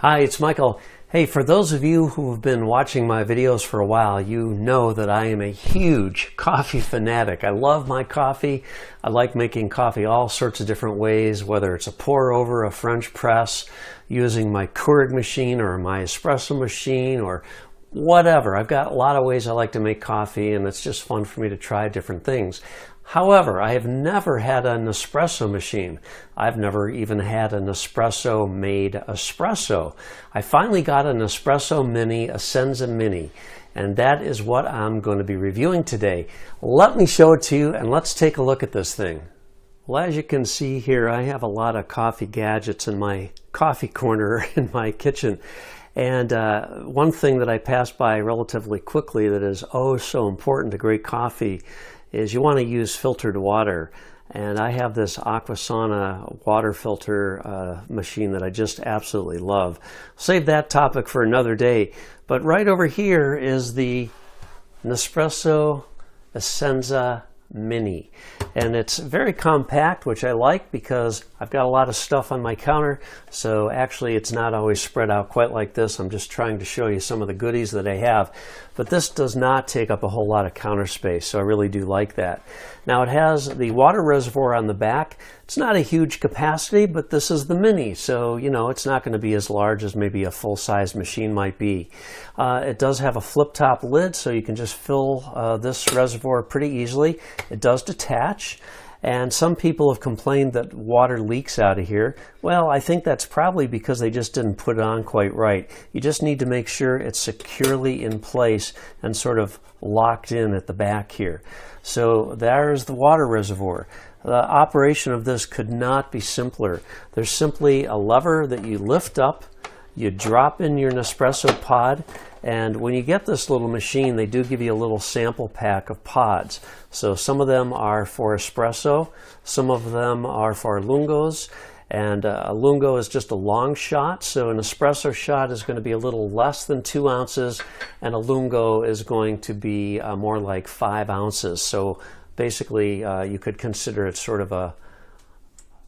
Hi, it's Michael. Hey, for those of you who have been watching my videos for a while, you know that I am a huge coffee fanatic. I love my coffee. I like making coffee all sorts of different ways, whether it's a pour over, a French press, using my Keurig machine or my espresso machine or whatever. I've got a lot of ways I like to make coffee, and it's just fun for me to try different things. However, I have never had a Nespresso machine. I've never even had a Nespresso made espresso. I finally got a Nespresso Mini, Essenza Mini, and that is what I'm going to be reviewing today. Let me show it to you, and let's take a look at this thing. Well, as you can see here, I have a lot of coffee gadgets in my coffee corner in my kitchen. And one thing that I passed by relatively quickly that is oh so important to great coffee is you want to use filtered water. And I have this Aquasana water filter machine that I just absolutely love. Save that topic for another day. But right over here is the Nespresso Essenza Mini. And it's very compact, which I like because I've got a lot of stuff on my counter. So actually it's not always spread out quite like this. I'm just trying to show you some of the goodies that I have. But this does not take up a whole lot of counter space, so I really do like that. Now it has the water reservoir on the back. It's not a huge capacity, but this is the Mini, so you know it's not going to be as large as maybe a full-size machine might be. It does have a flip-top lid, so you can just fill this reservoir pretty easily. It does detach. And some people have complained that water leaks out of here. Well, I think that's probably because they just didn't put it on quite right. You just need to make sure it's securely in place and sort of locked in at the back here. So there's the water reservoir. The operation of this could not be simpler. There's simply a lever that you lift up, you drop in your Nespresso pod, and when you get this little machine, they do give you a little sample pack of pods. So some of them are for espresso, some of them are for lungos, and a lungo is just a long shot. So an espresso shot is going to be a little less than 2 ounces, and a lungo is going to be more like 5 ounces. So basically, you could consider it sort of an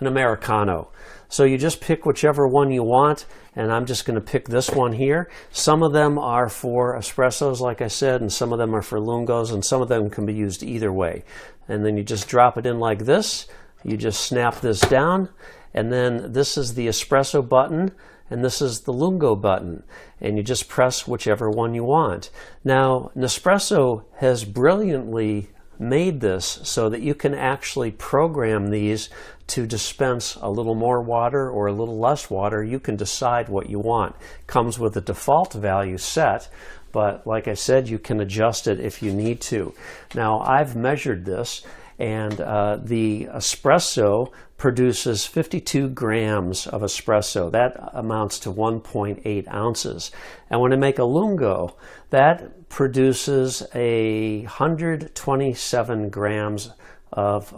Americano. So you just pick whichever one you want, and I'm just going to pick this one here. Some of them are for espressos, like I said, and some of them are for lungos, and some of them can be used either way. And then you just drop it in like this. You just snap this down, and then this is the espresso button, and this is the lungo button, and you just press whichever one you want. Now, Nespresso has brilliantly made this so that you can actually program these to dispense a little more water or a little less water. You can decide what you want. Comes with a default value set, but like I said, you can adjust it if you need to. Now, I've measured this, and the espresso produces 52 grams of espresso. That amounts to 1.8 ounces. And when I make a lungo, that produces 127 grams of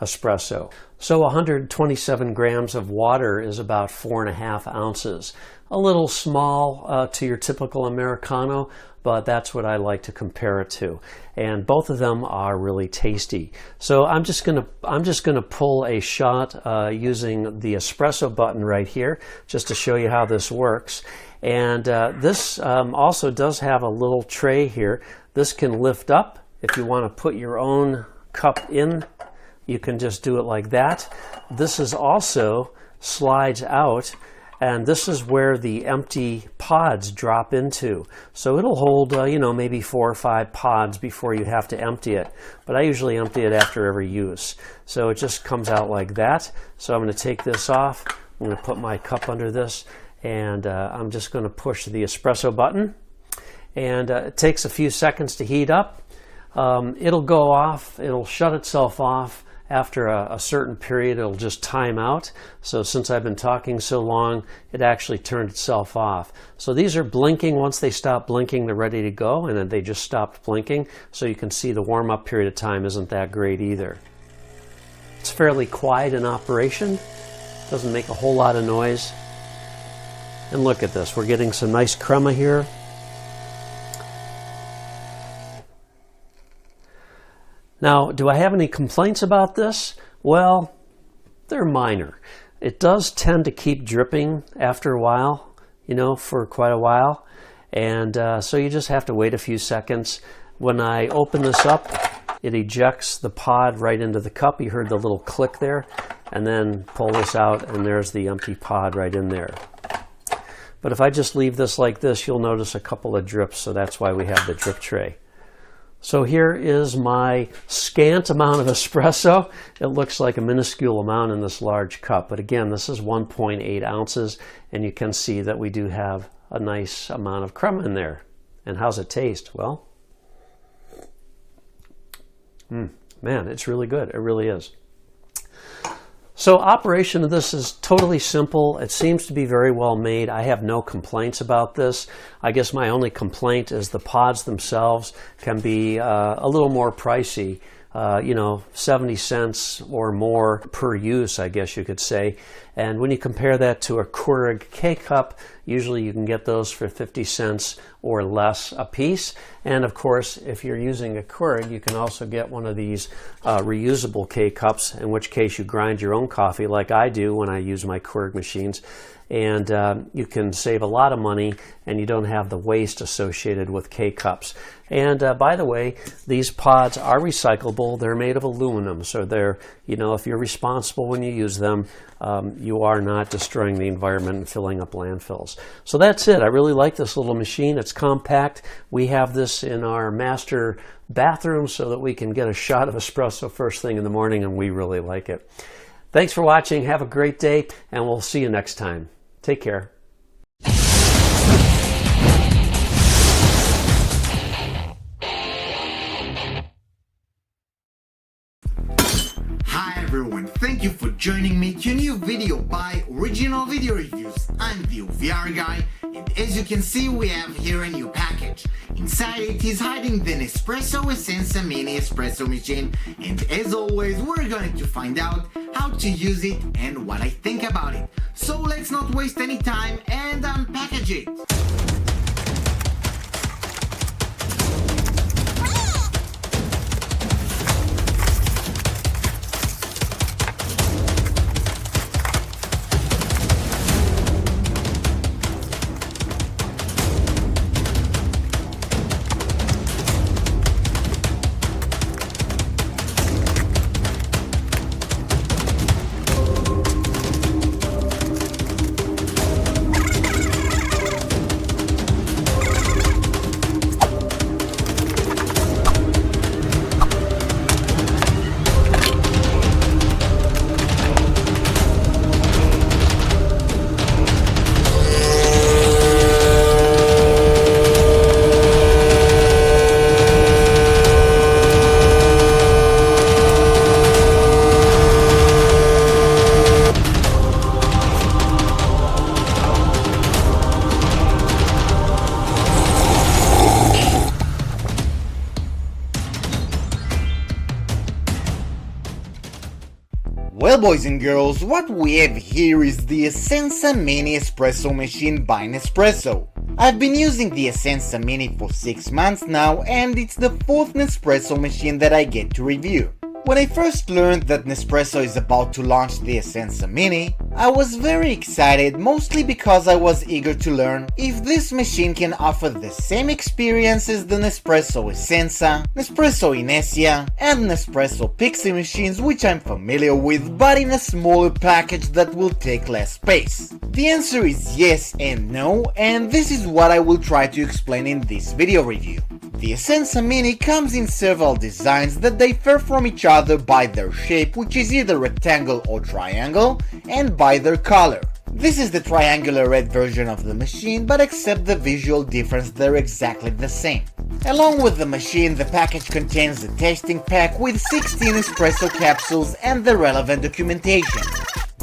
espresso. So 127 grams of water is about 4.5 ounces. A little small to your typical Americano, but that's what I like to compare it to. And both of them are really tasty. So I'm just gonna pull a shot using the espresso button right here, just to show you how this works. And this also does have a little tray here. This can lift up. If you want to put your own cup in, you can just do it like that. This is also slides out, and this is where the empty pods drop into. So it'll hold, you know, maybe 4 or 5 pods before you have to empty it. But I usually empty it after every use. So it just comes out like that. So I'm going to take this off. I'm going to put my cup under this, and I'm just going to push the espresso button. And it takes a few seconds to heat up. It'll go off. It'll shut itself off. After a certain period, it'll just time out. So since I've been talking so long, it actually turned itself off. So these are blinking. Once they stop blinking, they're ready to go, and then they just stopped blinking. So you can see the warm-up period of time isn't that great either. It's fairly quiet in operation. Doesn't make a whole lot of noise. And look at this. We're getting some nice crema here. Now, do I have any complaints about this? Well, they're minor. It does tend to keep dripping after a while. you know, for quite a while. And so you just have to wait a few seconds. When I open this up, it ejects the pod right into the cup. You heard the little click there. And then pull this out, and there's the empty pod right in there. But if I just leave this like this, you'll notice a couple of drips, so that's why we have the drip tray. So here is my scant amount of espresso. It looks like a minuscule amount in this large cup, but again, this is 1.8 ounces, and you can see that we do have a nice amount of crema in there. And how's it taste? Well, man, it's really good. It really is. So operation of this is totally simple. It seems to be very well made. I have no complaints about this. I guess my only complaint is the pods themselves can be a little more pricey. You know, 70 cents or more per use, I guess you could say. And when you compare that to a Keurig K-Cup, usually you can get those for 50 cents or less a piece. And of course, if you're using a Keurig, you can also get one of these reusable K-Cups, in which case you grind your own coffee like I do when I use my Keurig machines. And you can save a lot of money, and you don't have the waste associated with K-Cups. And by the way, these pods are recyclable. They're made of aluminum, so they're, you know, if you're responsible when you use them, you are not destroying the environment and filling up landfills. So that's it. I really like this little machine. It's compact. We have this in our master bathroom so that we can get a shot of espresso first thing in the morning, and we really like it. Thanks for watching. Have a great day, and we'll see you next time. Take care. Hi everyone, thank you for joining me to a new video by Original Video Reviews. I'm the VR guy, and as you can see we have here a new package. Inside it is hiding the Nespresso Essenza mini espresso machine, and as always we're going to find out how to use it and what I think about it. So let's not waste any time and unpackage it. Well boys and girls, what we have here is the Essenza Mini Espresso Machine by Nespresso. I've been using the Essenza Mini for 6 months now, and it's the 4th Nespresso machine that I get to review. When I first learned that Nespresso is about to launch the Essenza Mini, I was very excited, mostly because I was eager to learn if this machine can offer the same experience as the Nespresso Essenza, Nespresso Inesia, and Nespresso Pixie machines, which I'm familiar with, but in a smaller package that will take less space. The answer is yes and no, and this is what I will try to explain in this video review. The Essenza Mini comes in several designs that differ from each other by their shape, which is either rectangle or triangle, and by their color. This is the triangular red version of the machine, but except the visual difference they're exactly the same. Along with the machine, the package contains a tasting pack with 16 espresso capsules and the relevant documentation.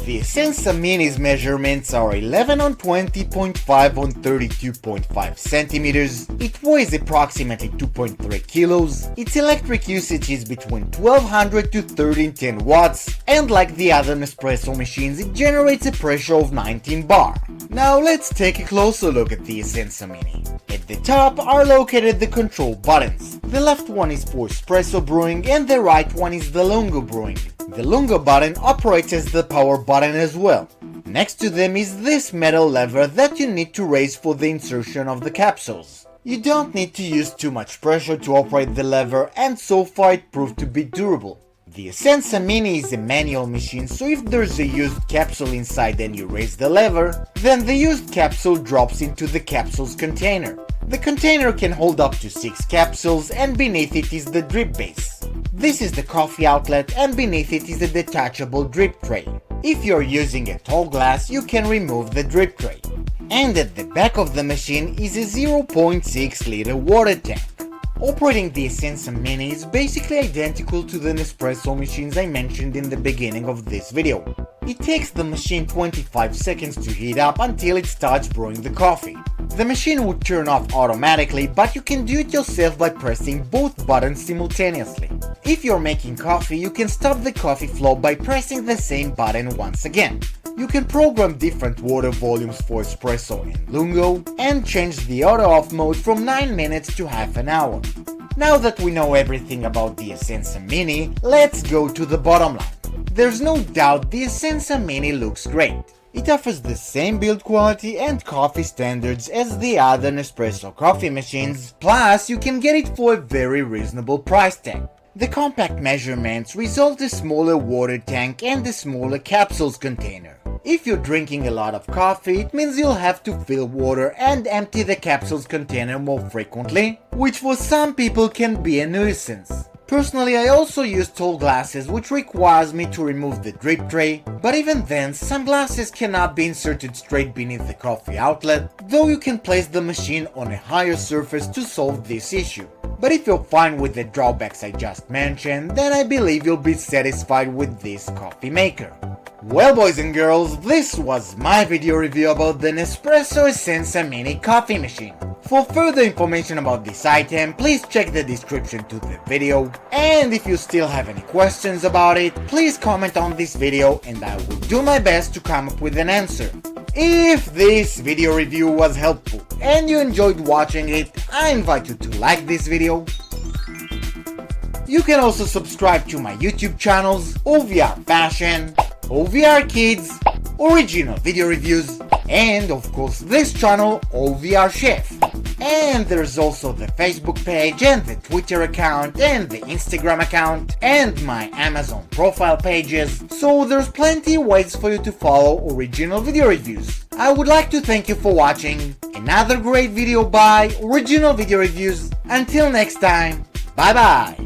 The Essenza Mini's measurements are 11 on 20.5 on 32.5 centimeters, it weighs approximately 2.3 kilos, its electric usage is between 1200 to 1310 watts, and like the other Nespresso machines, it generates a pressure of 19 bar. Now let's take a closer look at the Essenza Mini. At the top are located the control buttons. The left one is for espresso brewing and the right one is the lungo brewing. The lungo button operates as the power button as well. Next to them is this metal lever that you need to raise for the insertion of the capsules. You don't need to use too much pressure to operate the lever, and so far it proved to be durable. The Essenza Mini is a manual machine, so if there's a used capsule inside and you raise the lever, then the used capsule drops into the capsules container. The container can hold up to 6 capsules, and beneath it is the drip base. This is the coffee outlet, and beneath it is a detachable drip tray. If you're using a tall glass, you can remove the drip tray. And at the back of the machine is a 0.6 liter water tank. Operating the Essenza Mini is basically identical to the Nespresso machines I mentioned in the beginning of this video. It takes the machine 25 seconds to heat up until it starts brewing the coffee. The machine would turn off automatically, but you can do it yourself by pressing both buttons simultaneously. If you're making coffee, you can stop the coffee flow by pressing the same button once again. You can program different water volumes for espresso and lungo, and change the auto-off mode from 9 minutes to half an hour. Now that we know everything about the Essenza Mini, let's go to the bottom line. There's no doubt the Essenza Mini looks great. It offers the same build quality and coffee standards as the other Nespresso coffee machines, plus you can get it for a very reasonable price tag. The compact measurements result in a smaller water tank and a smaller capsules container. If you're drinking a lot of coffee, it means you'll have to fill water and empty the capsules container more frequently, which for some people can be a nuisance. Personally, I also use tall glasses, which requires me to remove the drip tray, but even then, some glasses cannot be inserted straight beneath the coffee outlet, though you can place the machine on a higher surface to solve this issue. But if you're fine with the drawbacks I just mentioned, then I believe you'll be satisfied with this coffee maker. Well, boys and girls, this was my video review about the Nespresso Essenza Mini coffee machine. For further information about this item, please check the description to the video, and if you still have any questions about it, please comment on this video and I will do my best to come up with an answer. If this video review was helpful and you enjoyed watching it, I invite you to like this video. You can also subscribe to my YouTube channels, OVR Fashion, OVR Kids, Original Video Reviews, and of course this channel, OVR Chef. And there's also the Facebook page and the Twitter account and the Instagram account and my Amazon profile pages, so there's plenty of ways for you to follow Original Video Reviews. I would like to thank you for watching another great video by Original Video Reviews. Until next time, bye bye!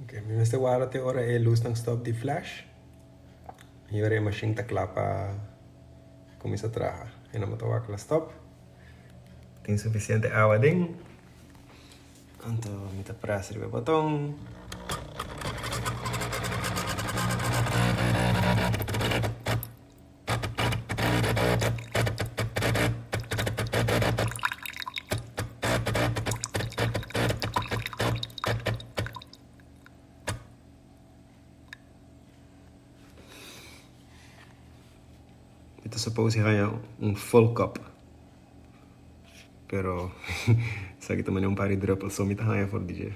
Oke, minus wara te ora e luz ng stop di flash. Io machine ta clapa comincia a trabajar. E non matawa la stop. Tem suficiente agua din. Anto mita prasa ribe botong. Ito suppose kaya un full cup. Pero sa kita man yung pari drop so mita kaya for DJ.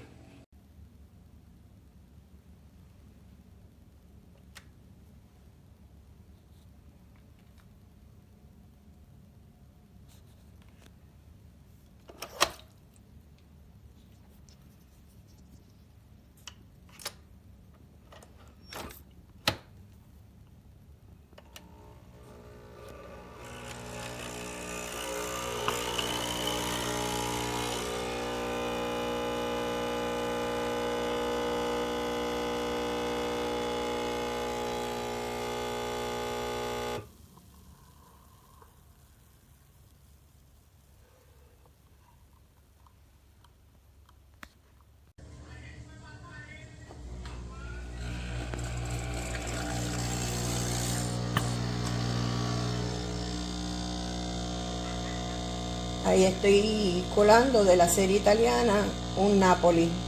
Ahí estoy colando de la serie italiana un Napoli.